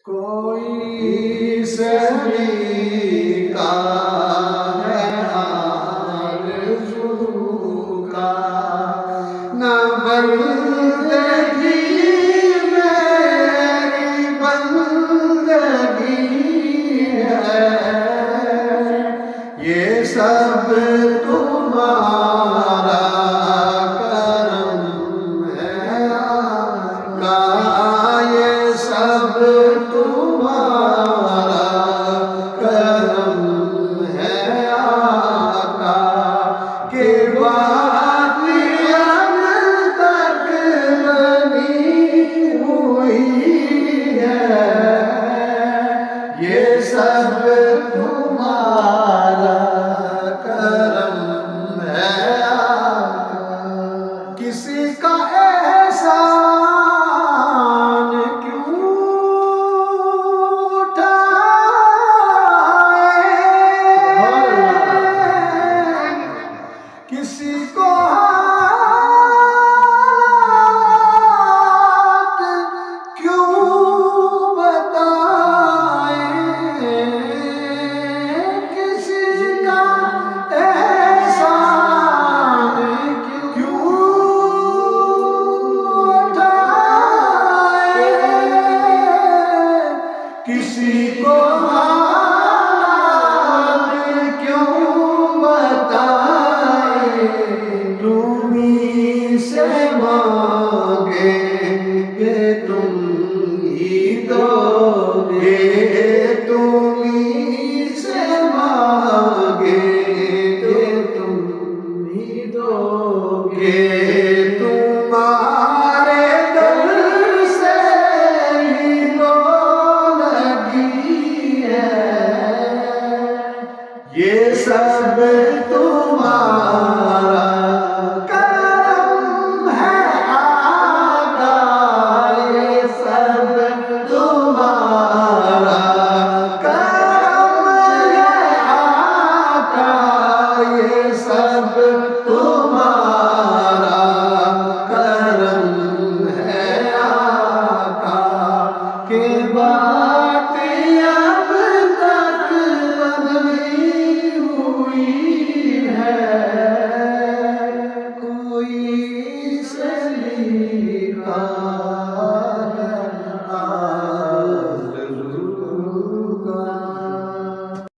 کوئی سبھی کا ہے آرزو کا، نہ بندگی میری بندگی ہے، یہ سب تمہارا کرم ہے آقا، یہ سب تمہارا کرم ہے آقا، کہ بات اب تک بنی ہوئی ہے، یہ سب تمہارا کرم ہے آقا۔ کسی کا احسان کیوں اٹھائے، کسی کو حالات کیوں بتائیں، کسی کا احسان کیوں اٹھائے، کسی کو حالات کیوں بتائیں، تمہیں سے مانگیں گے تم ہی دو گے۔